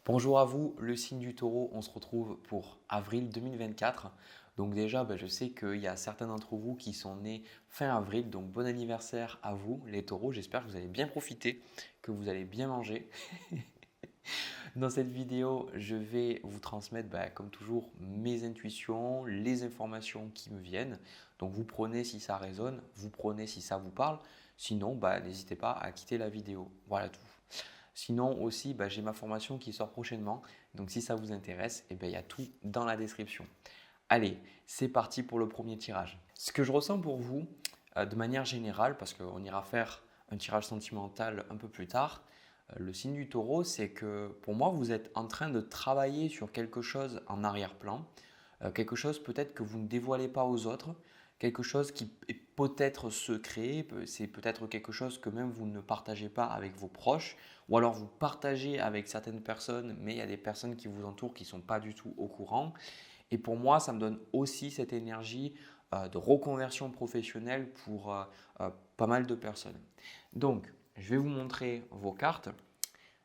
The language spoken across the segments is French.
Bonjour à vous, le signe du taureau, on se retrouve pour avril 2024. Donc déjà, je sais qu'il y a certains d'entre vous qui sont nés fin avril, donc bon anniversaire à vous les taureaux. J'espère que vous allez bien profiter, que vous allez bien manger. Dans cette vidéo, je vais vous transmettre, comme toujours, mes intuitions, les informations qui me viennent. Donc vous prenez si ça résonne, vous prenez si ça vous parle. Sinon, n'hésitez pas à quitter la vidéo. Voilà tout. Sinon aussi, j'ai ma formation qui sort prochainement. Donc si ça vous intéresse, il y a tout dans la description. Allez, c'est parti pour le premier tirage. Ce que je ressens pour vous, de manière générale, parce qu'on ira faire un tirage sentimental un peu plus tard, le signe du taureau, c'est que pour moi, vous êtes en train de travailler sur quelque chose en arrière-plan, quelque chose peut-être que vous ne dévoilez pas aux autres, quelque chose qui est peut-être secret, c'est peut-être quelque chose que même vous ne partagez pas avec vos proches, ou alors vous partagez avec certaines personnes, mais il y a des personnes qui vous entourent qui ne sont pas du tout au courant. Et pour moi, ça me donne aussi cette énergie de reconversion professionnelle pour pas mal de personnes. Donc, je vais vous montrer vos cartes.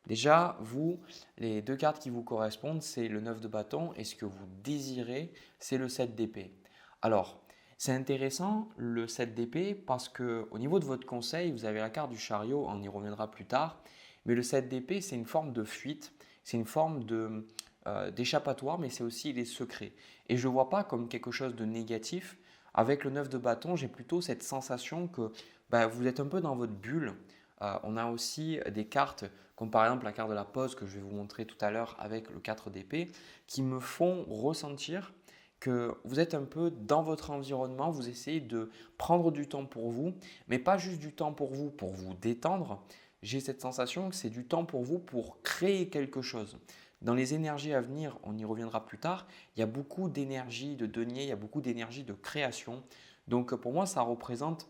Déjà, vous, les deux cartes qui vous correspondent, c'est le 9 de bâton et ce que vous désirez, c'est le 7 d'épée. Alors, c'est intéressant le 7 d'épée parce qu'au niveau de votre conseil, vous avez la carte du chariot, on y reviendra plus tard, mais le 7 d'épée, c'est une forme de fuite, c'est une forme d'échappatoire, mais c'est aussi des secrets. Et je ne vois pas comme quelque chose de négatif. Avec le 9 de bâton, j'ai plutôt cette sensation que vous êtes un peu dans votre bulle. On a aussi des cartes, comme par exemple la carte de la pause que je vais vous montrer tout à l'heure avec le 4 d'épée, qui me font ressentir que vous êtes un peu dans votre environnement, vous essayez de prendre du temps pour vous, mais pas juste du temps pour vous détendre. J'ai cette sensation que c'est du temps pour vous pour créer quelque chose. Dans les énergies à venir, on y reviendra plus tard, il y a beaucoup d'énergie de denier, il y a beaucoup d'énergie de création. Donc pour moi, ça représente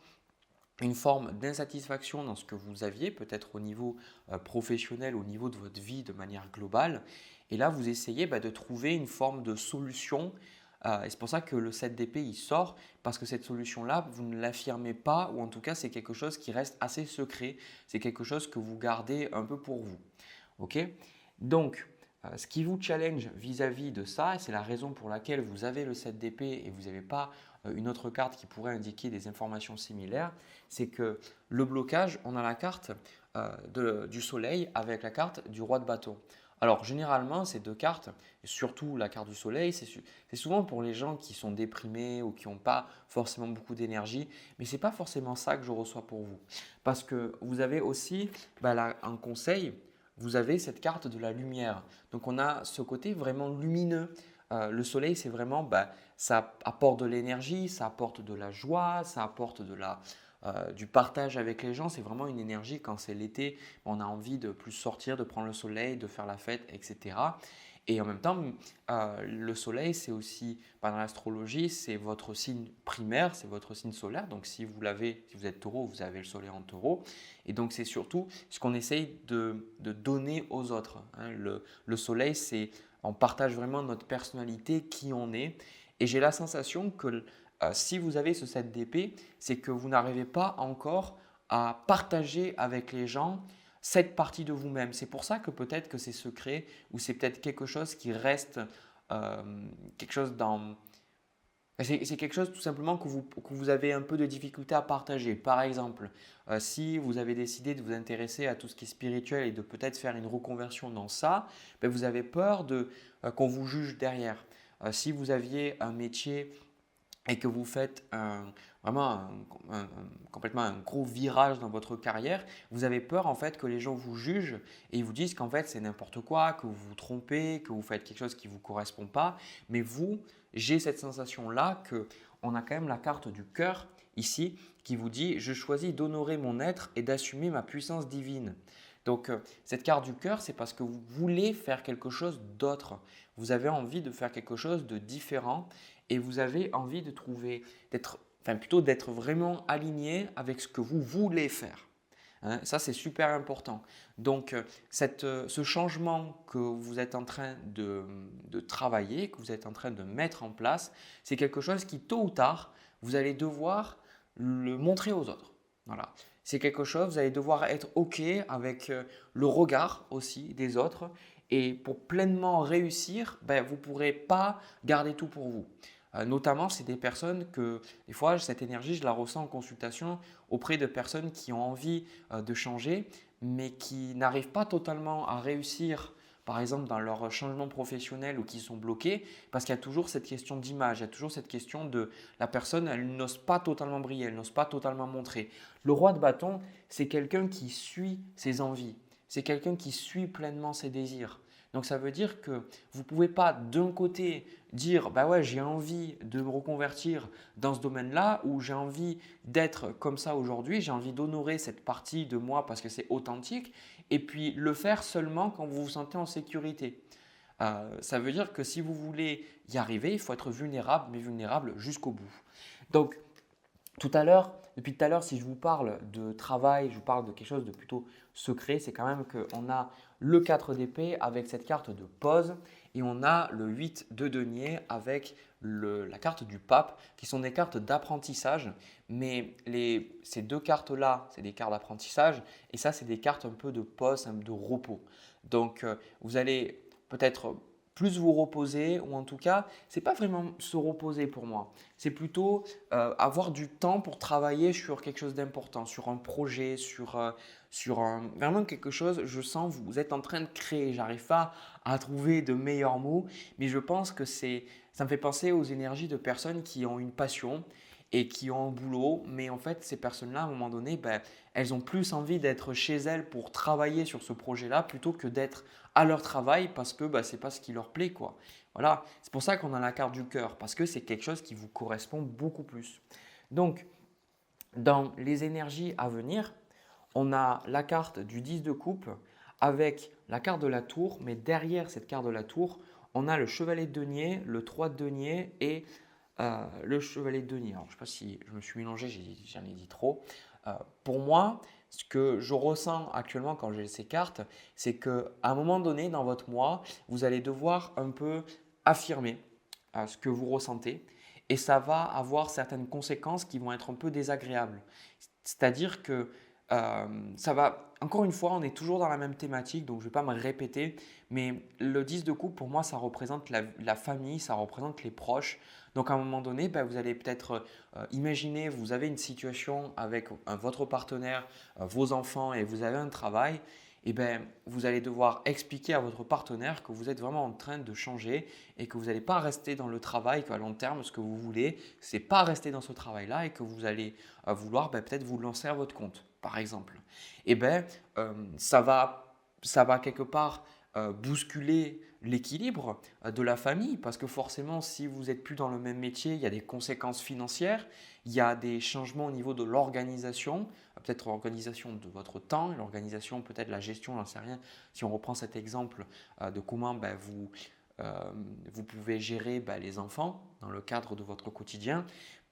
une forme d'insatisfaction dans ce que vous aviez, peut-être au niveau professionnel, au niveau de votre vie de manière globale. Et là, vous essayez de trouver une forme de solution. Et c'est pour ça que le 7 d'épée, il sort, parce que cette solution-là, vous ne l'affirmez pas, ou en tout cas, c'est quelque chose qui reste assez secret. C'est quelque chose que vous gardez un peu pour vous. Ok. Donc, ce qui vous challenge vis-à-vis de ça, et c'est la raison pour laquelle vous avez le 7 d'épée et vous n'avez pas une autre carte qui pourrait indiquer des informations similaires, c'est que le blocage, on a la carte du soleil avec la carte du roi de bâton. Alors généralement, ces deux cartes, et surtout la carte du soleil, c'est souvent pour les gens qui sont déprimés ou qui n'ont pas forcément beaucoup d'énergie, mais ce n'est pas forcément ça que je reçois pour vous. Parce que vous avez aussi un conseil, vous avez cette carte de la lumière. Donc on a ce côté vraiment lumineux. Le soleil, c'est vraiment, ça apporte de l'énergie, ça apporte de la joie, ça apporte du partage avec les gens. C'est vraiment une énergie quand c'est l'été, on a envie de plus sortir, de prendre le soleil, de faire la fête, etc. Et en même temps, le soleil, c'est aussi, dans l'astrologie, c'est votre signe primaire, c'est votre signe solaire. Donc si vous êtes taureau, vous avez le soleil en taureau. Et donc c'est surtout ce qu'on essaye de donner aux autres, hein. Le soleil, on partage vraiment notre personnalité, qui on est. Et j'ai la sensation que si vous avez ce 7 d'épée, c'est que vous n'arrivez pas encore à partager avec les gens cette partie de vous-même. C'est pour ça que peut-être que c'est secret ou c'est peut-être quelque chose qui reste quelque chose dans… C'est quelque chose tout simplement que vous avez un peu de difficulté à partager. Par exemple, si vous avez décidé de vous intéresser à tout ce qui est spirituel et de peut-être faire une reconversion dans ça, vous avez peur qu'on vous juge derrière. Si vous aviez un métier et que vous faites vraiment complètement un gros virage dans votre carrière, vous avez peur en fait que les gens vous jugent et ils vous disent qu'en fait c'est n'importe quoi, que vous vous trompez, que vous faites quelque chose qui ne vous correspond pas. Mais vous, j'ai cette sensation-là qu'on a quand même la carte du cœur ici qui vous dit « Je choisis d'honorer mon être et d'assumer ma puissance divine ». Donc cette carte du cœur, c'est parce que vous voulez faire quelque chose d'autre. Vous avez envie de faire quelque chose de différent et vous avez envie de d'être vraiment aligné avec ce que vous voulez faire. Hein, ça, c'est super important. Donc, ce changement que vous êtes en train de travailler, que vous êtes en train de mettre en place, c'est quelque chose qui, tôt ou tard, vous allez devoir le montrer aux autres. Voilà. C'est quelque chose, vous allez devoir être OK avec le regard aussi des autres Et pour pleinement réussir, ben, vous ne pourrez pas garder tout pour vous. Notamment, c'est des personnes que, des fois, cette énergie, je la ressens en consultation auprès de personnes qui ont envie de changer, mais qui n'arrivent pas totalement à réussir, par exemple, dans leur changement professionnel ou qui sont bloqués, parce qu'il y a toujours cette question d'image, il y a toujours cette question de la personne, elle n'ose pas totalement briller, elle n'ose pas totalement montrer. Le roi de bâton, c'est quelqu'un qui suit ses envies, c'est quelqu'un qui suit pleinement ses désirs. Donc ça veut dire que vous ne pouvez pas d'un côté dire bah ouais j'ai envie de me reconvertir dans ce domaine-là ou j'ai envie d'être comme ça aujourd'hui, j'ai envie d'honorer cette partie de moi parce que c'est authentique et puis le faire seulement quand vous vous sentez en sécurité. Ça veut dire que si vous voulez y arriver, il faut être vulnérable, mais vulnérable jusqu'au bout. Donc depuis tout à l'heure, si je vous parle de travail, je vous parle de quelque chose de plutôt secret, c'est quand même qu'on a le 4 d'épée avec cette carte de pause et on a le 8 de denier avec la carte du pape qui sont des cartes d'apprentissage. Mais ces deux cartes-là, c'est des cartes d'apprentissage et ça, c'est des cartes un peu de pause, de repos. Donc, vous allez peut-être plus vous reposer ou en tout cas, ce n'est pas vraiment se reposer pour moi. C'est plutôt avoir du temps pour travailler sur quelque chose d'important, sur un projet, vraiment quelque chose. Je sens que vous êtes en train de créer. J'arrive pas à trouver de meilleurs mots, mais je pense que ça me fait penser aux énergies de personnes qui ont une passion et qui ont un boulot, mais en fait, ces personnes-là, à un moment donné, ben, elles ont plus envie d'être chez elles pour travailler sur ce projet-là plutôt que d'être à leur travail parce que ben, ce n'est pas ce qui leur plaît, quoi. Voilà, c'est pour ça qu'on a la carte du cœur, parce que c'est quelque chose qui vous correspond beaucoup plus. Donc, dans les énergies à venir, on a la carte du 10 de coupe avec la carte de la tour, mais derrière cette carte de la tour, on a le chevalet de denier, le 3 de denier et le chevalet de denier. Alors, je ne sais pas si je me suis mélangé, j'en ai dit trop. Pour moi, ce que je ressens actuellement quand j'ai ces cartes, c'est qu'à un moment donné dans votre mois, vous allez devoir un peu affirmer ce que vous ressentez et ça va avoir certaines conséquences qui vont être un peu désagréables. C'est-à-dire que ça va, encore une fois, on est toujours dans la même thématique, donc je ne vais pas me répéter, mais le 10 de coupe, pour moi, ça représente la famille, ça représente les proches. Donc à un moment donné, ben, vous allez peut-être imaginer, vous avez une situation avec votre partenaire, vos enfants et vous avez un travail, et ben, vous allez devoir expliquer à votre partenaire que vous êtes vraiment en train de changer et que vous n'allez pas rester dans le travail, qu'à long terme, ce que vous voulez, ce n'est pas rester dans ce travail-là et que vous allez vouloir ben, peut-être vous lancer à votre compte, par exemple. Et ben, ça va quelque part bousculer l'équilibre de la famille parce que forcément, si vous n'êtes plus dans le même métier, il y a des conséquences financières, il y a des changements au niveau de l'organisation, peut-être l'organisation de votre temps, l'organisation peut-être la gestion, j'en sais rien. Si on reprend cet exemple de comment ben, vous pouvez gérer ben, les enfants dans le cadre de votre quotidien.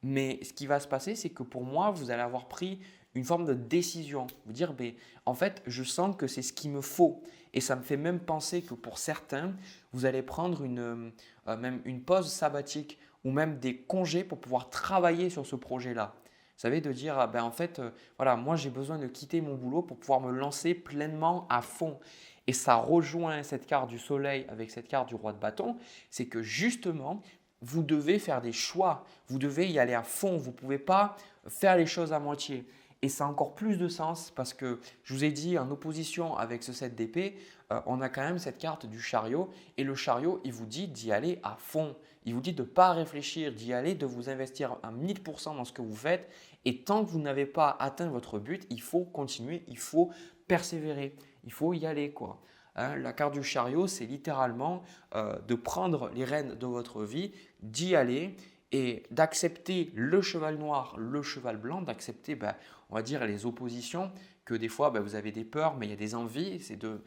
Mais ce qui va se passer, c'est que pour moi, vous allez avoir pris une forme de décision. Vous dire, ben, en fait, je sens que c'est ce qu'il me faut. Et ça me fait même penser que pour certains, vous allez prendre même une pause sabbatique ou même des congés pour pouvoir travailler sur ce projet-là. Vous savez, de dire, ah ben en fait, voilà, moi j'ai besoin de quitter mon boulot pour pouvoir me lancer pleinement à fond. Et ça rejoint cette carte du soleil avec cette carte du roi de bâton, c'est que justement, vous devez faire des choix, vous devez y aller à fond, vous ne pouvez pas faire les choses à moitié. Et ça a encore plus de sens parce que je vous ai dit en opposition avec ce 7 d'épée, on a quand même cette carte du chariot et le chariot, il vous dit d'y aller à fond. Il vous dit de ne pas réfléchir, d'y aller, de vous investir à 1000% dans ce que vous faites. Et tant que vous n'avez pas atteint votre but, il faut continuer, il faut persévérer, il faut y aller, quoi. Hein, la carte du chariot, c'est littéralement de prendre les rênes de votre vie, d'y aller et d'accepter le cheval noir, le cheval blanc, d'accepter, ben, on va dire, les oppositions, que des fois, ben, vous avez des peurs, mais il y a des envies, c'est de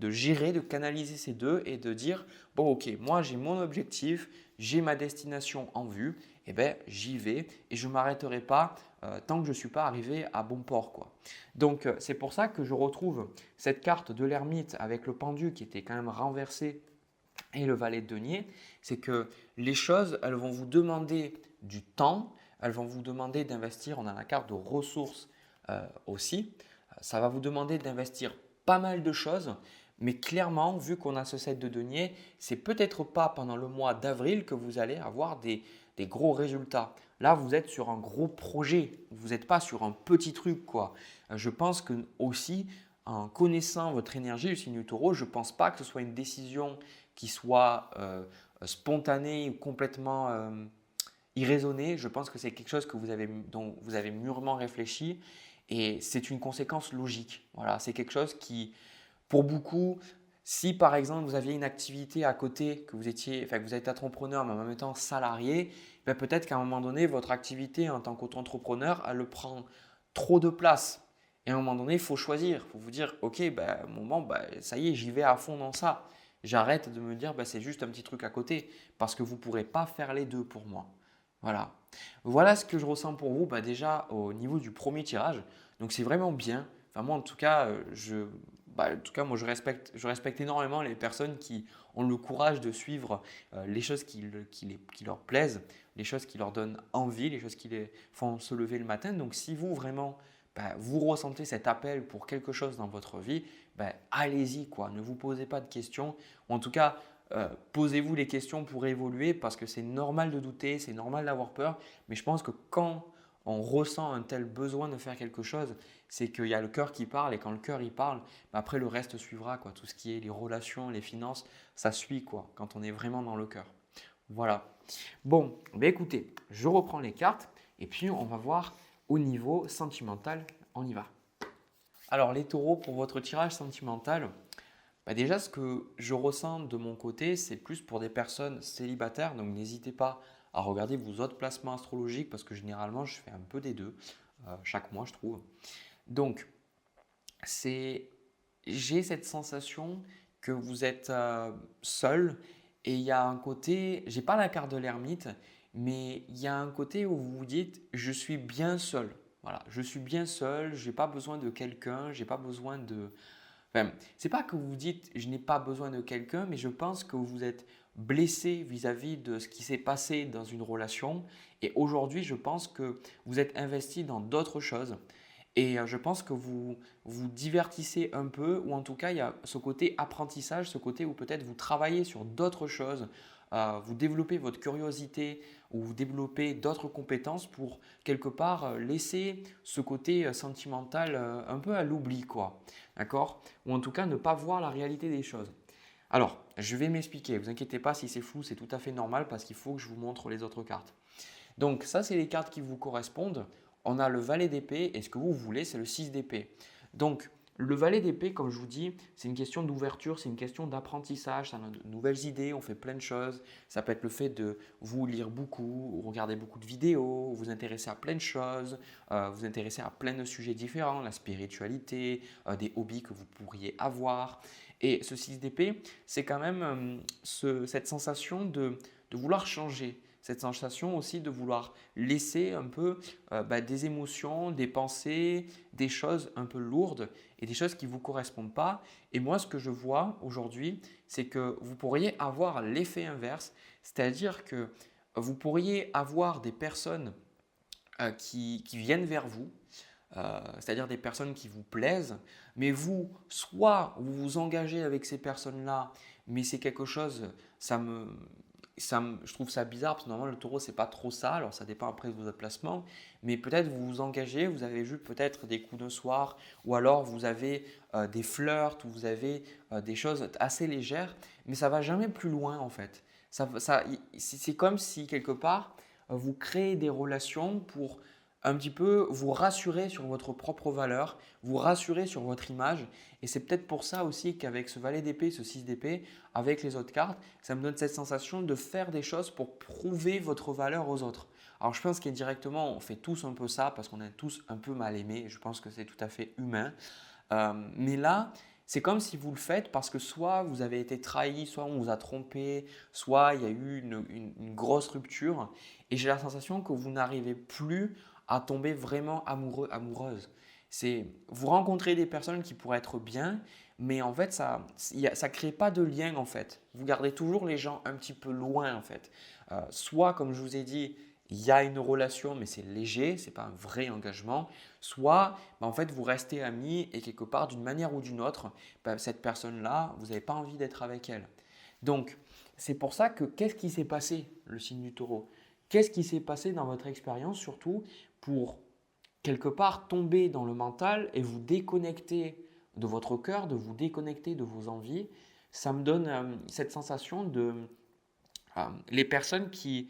gérer, de canaliser ces deux et de dire, bon ok, moi j'ai mon objectif, j'ai ma destination en vue, et ben j'y vais et je ne m'arrêterai pas tant que je ne suis pas arrivé à bon port, quoi. Donc c'est pour ça que je retrouve cette carte de l'ermite avec le pendu qui était quand même renversé et le valet de denier, c'est que les choses, elles vont vous demander du temps, elles vont vous demander d'investir, on a la carte de ressources aussi, ça va vous demander d'investir pas mal de choses, Mais clairement, vu qu'on a ce set de deniers, c'est peut-être pas pendant le mois d'avril que vous allez avoir des gros résultats. Là, vous êtes sur un gros projet, vous n'êtes pas sur un petit truc, quoi. Je pense que aussi, en connaissant votre énergie du signe du taureau, je ne pense pas que ce soit une décision qui soit spontanée ou complètement irraisonnée. Je pense que c'est quelque chose dont vous avez mûrement réfléchi et c'est une conséquence logique. Voilà, c'est quelque chose qui, pour beaucoup, si par exemple vous aviez une activité à côté, que vous êtes entrepreneur mais en même temps salarié, ben peut-être qu'à un moment donné, votre activité en tant qu'auto-entrepreneur, elle prend trop de place. Et à un moment donné, il faut choisir. Il faut vous dire, ok, ben, ça y est, j'y vais à fond dans ça. J'arrête de me dire, ben, c'est juste un petit truc à côté parce que vous ne pourrez pas faire les deux pour moi. Voilà. Voilà ce que je ressens pour vous, ben, déjà au niveau du premier tirage. Donc c'est vraiment bien. Enfin, moi, en tout cas, moi, je respecte énormément les personnes qui ont le courage de suivre les choses qui leur plaisent, les choses qui leur donnent envie, les choses qui les font se lever le matin. Donc, si vous vraiment, vous ressentez cet appel pour quelque chose dans votre vie, allez-y, quoi. Ne vous posez pas de questions. Ou en tout cas, posez-vous les questions pour évoluer parce que c'est normal de douter, c'est normal d'avoir peur. Mais je pense que quand on ressent un tel besoin de faire quelque chose, c'est qu'il y a le cœur qui parle et quand le cœur il parle, après le reste suivra, quoi. Tout ce qui est les relations, les finances, ça suit, quoi, quand on est vraiment dans le cœur. Voilà. Bon, écoutez, je reprends les cartes et puis on va voir au niveau sentimental. On y va. Alors les taureaux, pour votre tirage sentimental, déjà ce que je ressens de mon côté, c'est plus pour des personnes célibataires. Donc n'hésitez pas à regarder vos autres placements astrologiques parce que généralement je fais un peu des deux chaque mois, je trouve. Donc, j'ai cette sensation que vous êtes seul et il y a un côté, j'ai pas la carte de l'ermite, mais il y a un côté où vous vous dites je suis bien seul. Voilà, je suis bien seul, j'ai pas besoin de quelqu'un, j'ai pas besoin de. Enfin, c'est pas que vous vous dites je n'ai pas besoin de quelqu'un, mais je pense que vous êtes blessé vis-à-vis de ce qui s'est passé dans une relation et aujourd'hui, je pense que vous êtes investi dans d'autres choses. Et je pense que vous vous divertissez un peu, ou en tout cas, il y a ce côté apprentissage, ce côté où peut-être vous travaillez sur d'autres choses, vous développez votre curiosité ou vous développez d'autres compétences pour quelque part laisser ce côté sentimental un peu à l'oubli, quoi. D'accord? Ou en tout cas, ne pas voir la réalité des choses. Alors, je vais m'expliquer. Vous inquiétez pas si c'est flou, c'est tout à fait normal parce qu'il faut que je vous montre les autres cartes. Donc ça, c'est les cartes qui vous correspondent. On a le valet d'épée et ce que vous voulez, c'est le 6 d'épée. Donc le valet d'épée, comme je vous dis, c'est une question d'ouverture, c'est une question d'apprentissage, ça donne de nouvelles idées, on fait plein de choses. Ça peut être le fait de vous lire beaucoup, regarder beaucoup de vidéos, vous intéresser à plein de choses, vous intéresser à plein de sujets différents, la spiritualité, des hobbies que vous pourriez avoir. Et ce 6 d'épée, c'est quand même cette sensation de vouloir changer. Cette sensation aussi de vouloir laisser un peu des émotions, des pensées, des choses un peu lourdes et des choses qui ne vous correspondent pas. Et moi, ce que je vois aujourd'hui, c'est que vous pourriez avoir l'effet inverse, c'est-à-dire que vous pourriez avoir des personnes qui viennent vers vous, c'est-à-dire des personnes qui vous plaisent, mais vous, soit vous vous engagez avec ces personnes-là, mais c'est quelque chose, je trouve ça bizarre parce que normalement le taureau c'est pas trop ça, alors ça dépend après de vos placements, mais peut-être vous vous engagez, vous avez vu peut-être des coups de soir ou alors vous avez des flirts ou vous avez des choses assez légères, mais ça va jamais plus loin en fait. C'est comme si quelque part vous créez des relations pour un petit peu vous rassurer sur votre propre valeur, vous rassurer sur votre image. Et c'est peut-être pour ça aussi qu'avec ce valet d'épée, ce 6 d'épée, avec les autres cartes, ça me donne cette sensation de faire des choses pour prouver votre valeur aux autres. Alors je pense qu'indirectement, on fait tous un peu ça parce qu'on est tous un peu mal aimés. Je pense que c'est tout à fait humain. Mais là, c'est comme si vous le faites parce que soit vous avez été trahi, soit on vous a trompé, soit il y a eu une grosse rupture. Et j'ai la sensation que vous n'arrivez plus à tomber vraiment amoureux, amoureuse. Vous rencontrez des personnes qui pourraient être bien, mais en fait, ça ne crée pas de lien en fait. Vous gardez toujours les gens un petit peu loin en fait. Soit, comme je vous ai dit, il y a une relation, mais c'est léger, ce n'est pas un vrai engagement. Soit, en fait, vous restez amis et quelque part, d'une manière ou d'une autre, cette personne-là, vous n'avez pas envie d'être avec elle. Donc, c'est pour ça que qu'est-ce qui s'est passé, le signe du taureau? Qu'est-ce qui s'est passé dans votre expérience, surtout pour quelque part tomber dans le mental et vous déconnecter de votre cœur, de vous déconnecter de vos envies? Ça me donne cette sensation de les personnes qui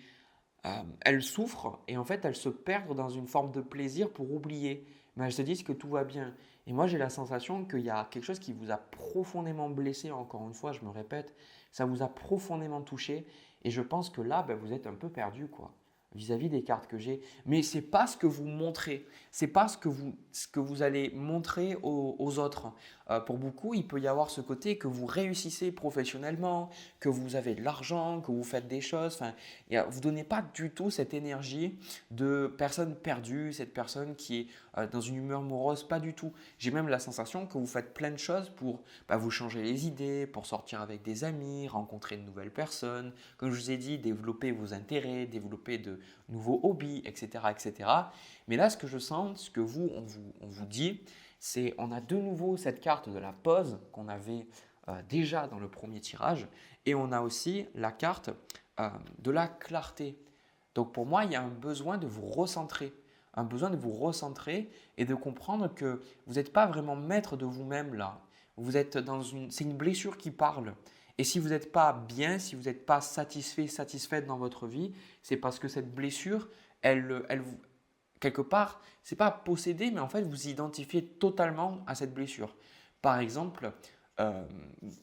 elles souffrent et en fait elles se perdent dans une forme de plaisir pour oublier. Mais elles se disent que tout va bien. Et moi j'ai la sensation qu'il y a quelque chose qui vous a profondément blessé, encore une fois, je me répète, ça vous a profondément touché et je pense que là, vous êtes un peu perdu quoi, vis-à-vis des cartes que j'ai. Mais ce n'est pas ce que vous montrez, ce n'est pas ce que vous allez montrer aux autres. Pour beaucoup, il peut y avoir ce côté que vous réussissez professionnellement, que vous avez de l'argent, que vous faites des choses. Enfin, vous ne donnez pas du tout cette énergie de personne perdue, cette personne qui est dans une humeur morose, pas du tout. J'ai même la sensation que vous faites plein de choses pour vous changer les idées, pour sortir avec des amis, rencontrer de nouvelles personnes, comme je vous ai dit, développer vos intérêts, développer de nouveaux hobbies, etc. etc. Mais là, ce que je sens, ce que on vous dit, c'est on a de nouveau cette carte de la pause qu'on avait déjà dans le premier tirage et on a aussi la carte de la clarté. Donc pour moi, il y a un besoin de vous recentrer, un besoin de vous recentrer et de comprendre que vous n'êtes pas vraiment maître de vous-même là. Vous êtes c'est une blessure qui parle. Et si vous n'êtes pas bien, si vous n'êtes pas satisfait, satisfaite dans votre vie, c'est parce que cette blessure, quelque part, c'est pas posséder, mais en fait, vous identifiez totalement à cette blessure. Par exemple, euh,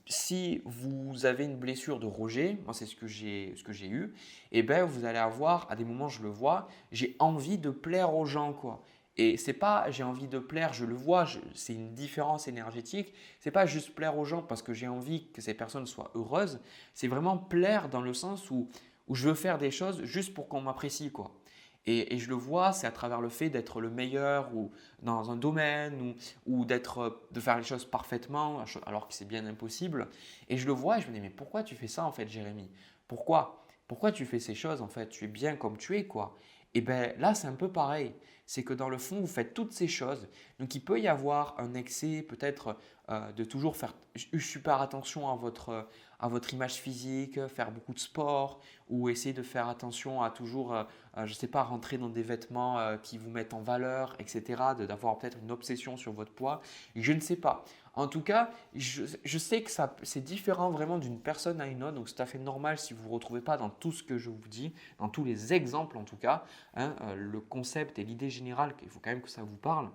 si vous avez une blessure de rejet, moi c'est ce que j'ai eu, et ben vous allez avoir, à des moments je le vois, j'ai envie de plaire aux gens quoi. Et c'est pas j'ai envie de plaire, je le vois, c'est une différence énergétique. C'est pas juste plaire aux gens parce que j'ai envie que ces personnes soient heureuses. C'est vraiment plaire dans le sens où je veux faire des choses juste pour qu'on m'apprécie quoi. Et je le vois, c'est à travers le fait d'être le meilleur ou dans un domaine ou de faire les choses parfaitement alors que c'est bien impossible. Et je le vois et je me dis mais pourquoi tu fais ça en fait Jérémy? Pourquoi? Pourquoi tu fais ces choses en fait? Tu es bien comme tu es quoi. Et bien là c'est un peu pareil. C'est que dans le fond vous faites toutes ces choses. Donc il peut y avoir un excès peut-être de toujours faire super attention à votre image physique, faire beaucoup de sport ou essayer de faire attention à toujours je ne sais pas, rentrer dans des vêtements qui vous mettent en valeur, etc., d'avoir peut-être une obsession sur votre poids. Je ne sais pas. En tout cas, je sais que c'est différent vraiment d'une personne à une autre, donc c'est tout à fait normal si vous ne vous retrouvez pas dans tout ce que je vous dis, dans tous les exemples en tout cas, hein, le concept et l'idée générale, il faut quand même que ça vous parle.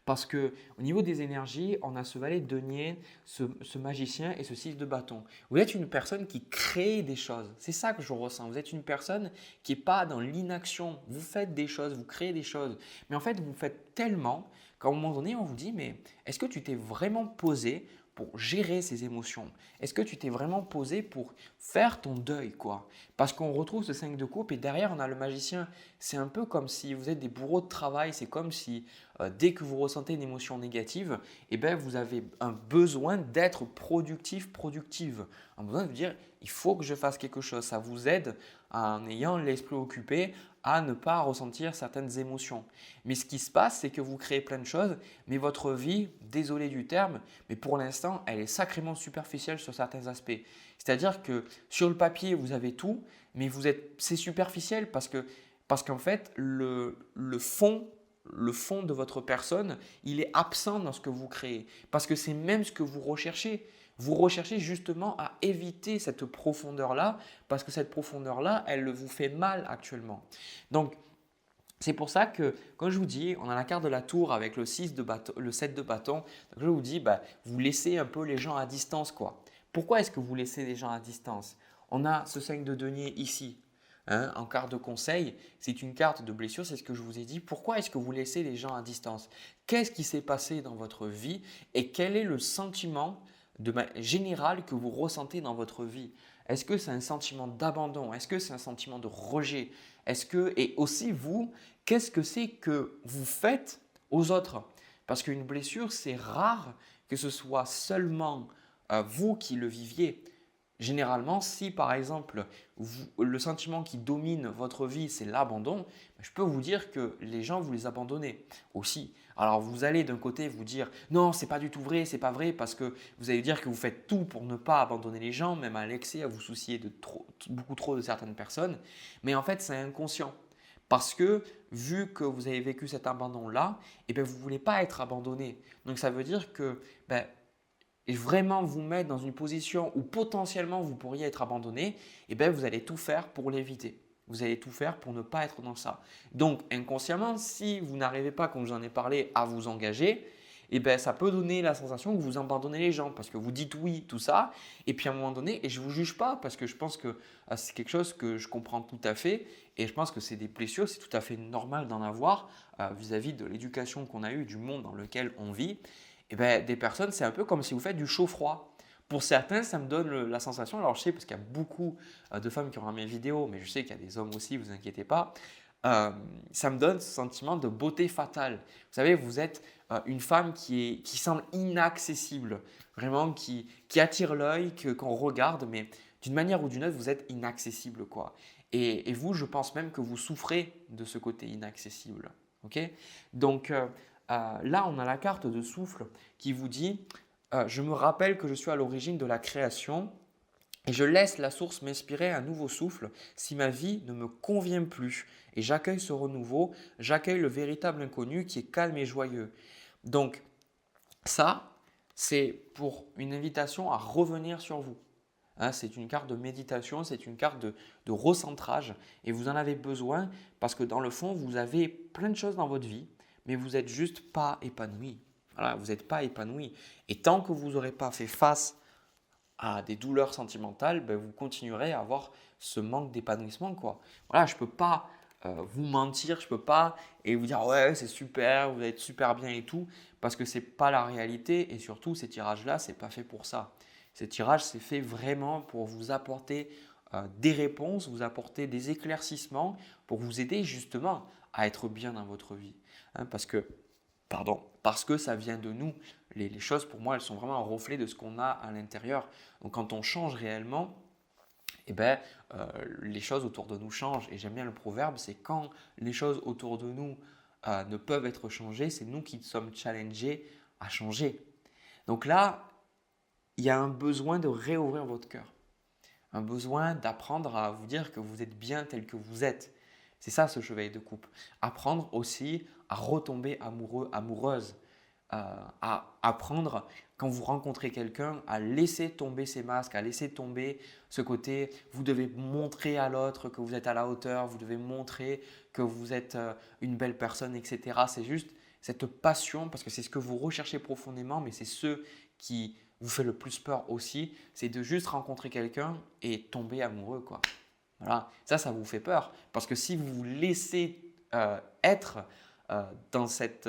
Parce que au niveau des énergies, on a ce valet de denier, ce magicien et ce 6 de bâton. Vous êtes une personne qui crée des choses. C'est ça que je ressens. Vous êtes une personne qui n'est pas dans l'inaction. Vous faites des choses, vous créez des choses. Mais en fait, vous faites tellement qu'à un moment donné, on vous dit, mais est-ce que tu t'es vraiment posé pour gérer ces émotions? Est-ce que tu t'es vraiment posé pour faire ton deuil quoi? Parce qu'on retrouve ce 5 de coupe et derrière on a le magicien. C'est un peu comme si vous êtes des bourreaux de travail. C'est comme si dès que vous ressentez une émotion négative, eh ben, vous avez un besoin d'être productif, productive. Un besoin de vous dire, il faut que je fasse quelque chose. Ça vous aide en ayant l'esprit occupé à ne pas ressentir certaines émotions. Mais ce qui se passe, c'est que vous créez plein de choses, mais votre vie, désolé du terme, mais pour l'instant, elle est sacrément superficielle sur certains aspects. C'est-à-dire que sur le papier, vous avez tout, mais c'est superficiel parce qu'en fait, le fond de votre personne, il est absent dans ce que vous créez. Parce que c'est même ce que vous recherchez. Vous recherchez justement à éviter cette profondeur-là, parce que cette profondeur-là, elle vous fait mal actuellement. Donc, c'est pour ça que, quand je vous dis, on a la carte de la tour avec le 6 de bâton, le 7 de bâton, donc je vous dis, vous laissez un peu les gens à distance quoi. Pourquoi est-ce que vous laissez les gens à distance? On a ce 5 de denier ici. Hein, en carte de conseil, c'est une carte de blessure, c'est ce que je vous ai dit. Pourquoi est-ce que vous laissez les gens à distance? Qu'est-ce qui s'est passé dans votre vie et quel est le sentiment général que vous ressentez dans votre vie? Est-ce que c'est un sentiment d'abandon? Est-ce que c'est un sentiment de rejet? Et aussi vous, qu'est-ce que c'est que vous faites aux autres? Parce qu'une blessure, c'est rare que ce soit seulement vous qui le viviez. généralement, si par exemple, le sentiment qui domine votre vie, c'est l'abandon, je peux vous dire que les gens, vous les abandonnez aussi. Alors vous allez d'un côté vous dire non, c'est pas du tout vrai, c'est pas vrai, parce que vous allez dire que vous faites tout pour ne pas abandonner les gens, même à l'excès, à vous soucier de beaucoup trop de certaines personnes. Mais en fait, c'est inconscient. Parce que vu que vous avez vécu cet abandon-là, vous ne voulez pas être abandonné. Donc ça veut dire que ben, et vraiment vous mettre dans une position où potentiellement vous pourriez être abandonné, vous allez tout faire pour l'éviter. Vous allez tout faire pour ne pas être dans ça. Donc inconsciemment, si vous n'arrivez pas, comme je vous en ai parlé, à vous engager, ça peut donner la sensation que vous abandonnez les gens parce que vous dites oui, tout ça, et puis à un moment donné, et je ne vous juge pas parce que je pense que c'est quelque chose que je comprends tout à fait, et je pense que c'est des blessures, c'est tout à fait normal d'en avoir vis-à-vis de l'éducation qu'on a eue, du monde dans lequel on vit. Des personnes, c'est un peu comme si vous faites du chaud-froid. Pour certains, ça me donne la sensation, alors je sais parce qu'il y a beaucoup de femmes qui regardent mes vidéos, mais je sais qu'il y a des hommes aussi, vous inquiétez pas, ça me donne ce sentiment de beauté fatale. Vous savez, vous êtes une femme qui semble inaccessible, vraiment qui attire l'œil, qu'on regarde, mais d'une manière ou d'une autre, vous êtes inaccessible, quoi. Et vous, je pense même que vous souffrez de ce côté inaccessible. Ok. Donc là, on a la carte de souffle qui vous dit je me rappelle que je suis à l'origine de la création et je laisse la source m'inspirer un nouveau souffle si ma vie ne me convient plus. Et j'accueille ce renouveau, j'accueille le véritable inconnu qui est calme et joyeux. Donc ça, c'est pour une invitation à revenir sur vous. Hein, c'est une carte de méditation, c'est une carte de recentrage et vous en avez besoin parce que dans le fond, vous avez plein de choses dans votre vie, mais vous n'êtes juste pas épanoui. Voilà, vous n'êtes pas épanoui. Et tant que vous n'aurez pas fait face à des douleurs sentimentales, vous continuerez à avoir ce manque d'épanouissement, quoi. Voilà, je ne peux pas vous mentir, je ne peux pas et vous dire ouais, c'est super, vous allez être super bien et tout, parce que ce n'est pas la réalité et surtout ces tirages-là, ce n'est pas fait pour ça. Ces tirages, c'est fait vraiment pour vous apporter des réponses, vous apporter des éclaircissements pour vous aider justement à être bien dans votre vie. Hein, parce que ça vient de nous. Les choses, pour moi, elles sont vraiment un reflet de ce qu'on a à l'intérieur. Donc, quand on change réellement, les choses autour de nous changent. Et j'aime bien le proverbe, c'est quand les choses autour de nous ne peuvent être changées, c'est nous qui sommes challengés à changer. Donc là, il y a un besoin de réouvrir votre cœur. Un besoin d'apprendre à vous dire que vous êtes bien tel que vous êtes. C'est ça ce chevalier de coupe. Apprendre aussi à retomber amoureux, amoureuse. À apprendre quand vous rencontrez quelqu'un à laisser tomber ses masques, à laisser tomber ce côté, vous devez montrer à l'autre que vous êtes à la hauteur, vous devez montrer que vous êtes une belle personne, etc. C'est juste cette passion, parce que c'est ce que vous recherchez profondément, mais c'est ce qui vous fait le plus peur aussi, c'est de juste rencontrer quelqu'un et tomber amoureux, quoi. Voilà, ça vous fait peur, parce que si vous vous laissez être dans cette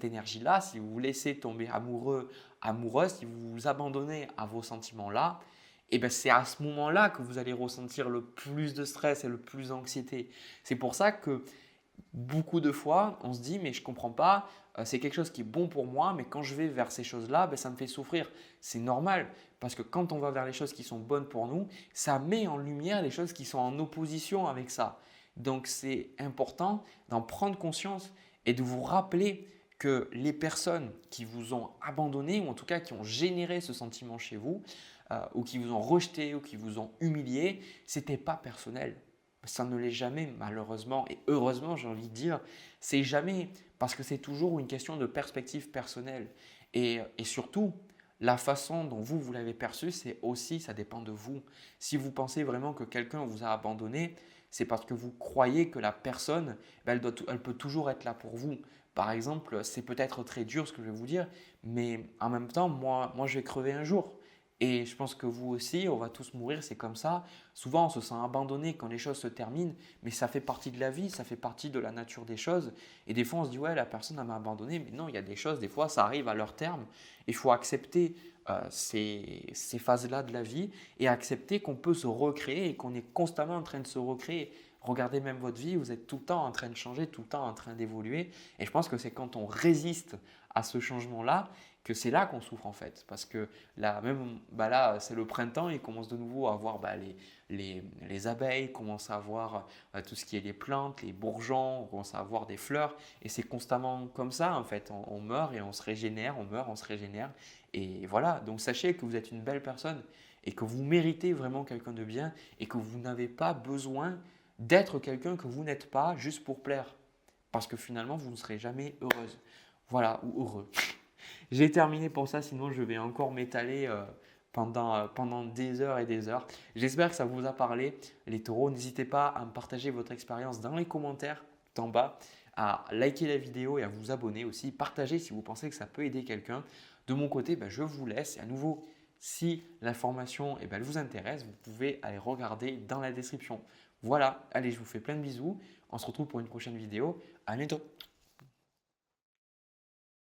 énergie-là, si vous vous laissez tomber amoureux, amoureuse, si vous vous abandonnez à vos sentiments-là, c'est à ce moment-là que vous allez ressentir le plus de stress et le plus d'anxiété. C'est pour ça que beaucoup de fois, on se dit mais je ne comprends pas, c'est quelque chose qui est bon pour moi, mais quand je vais vers ces choses-là, ça me fait souffrir. C'est normal, parce que quand on va vers les choses qui sont bonnes pour nous, ça met en lumière les choses qui sont en opposition avec ça. Donc c'est important d'en prendre conscience et de vous rappeler que les personnes qui vous ont abandonné, ou en tout cas qui ont généré ce sentiment chez vous, ou qui vous ont rejeté, ou qui vous ont humilié, ce n'était pas personnel. Ça ne l'est jamais, malheureusement, et heureusement, j'ai envie de dire, c'est jamais, parce que c'est toujours une question de perspective personnelle. Et surtout, la façon dont vous l'avez perçu, c'est aussi, ça dépend de vous. Si vous pensez vraiment que quelqu'un vous a abandonné, c'est parce que vous croyez que la personne, elle peut toujours être là pour vous. Par exemple, c'est peut-être très dur ce que je vais vous dire, mais en même temps, moi je vais crever un jour. Et je pense que vous aussi, on va tous mourir, c'est comme ça. Souvent, on se sent abandonné quand les choses se terminent, mais ça fait partie de la vie, ça fait partie de la nature des choses. Et des fois, on se dit, ouais, la personne m'a abandonné, mais non, il y a des choses, des fois, ça arrive à leur terme. Il faut accepter ces phases-là de la vie et accepter qu'on peut se recréer et qu'on est constamment en train de se recréer. Regardez même votre vie, vous êtes tout le temps en train de changer, tout le temps en train d'évoluer. Et je pense que c'est quand on résiste à ce changement-là que c'est là qu'on souffre en fait. Parce que là, même là, c'est le printemps, il commence de nouveau à voir les abeilles, commence à voir tout ce qui est les plantes, les bourgeons, on commence à avoir des fleurs. Et c'est constamment comme ça en fait. On meurt et on se régénère, on meurt, on se régénère. Et voilà, donc sachez que vous êtes une belle personne et que vous méritez vraiment quelqu'un de bien et que vous n'avez pas besoin d'être quelqu'un que vous n'êtes pas juste pour plaire. Parce que finalement, vous ne serez jamais heureuse. Voilà, ou heureux. J'ai terminé pour ça, sinon je vais encore m'étaler pendant des heures et des heures. J'espère que ça vous a parlé, les taureaux. N'hésitez pas à me partager votre expérience dans les commentaires tout en bas, à liker la vidéo et à vous abonner aussi. Partagez si vous pensez que ça peut aider quelqu'un. De mon côté, je vous laisse. Et à nouveau, si l'information elle vous intéresse, vous pouvez aller regarder dans la description. Voilà, allez, je vous fais plein de bisous. On se retrouve pour une prochaine vidéo. À bientôt.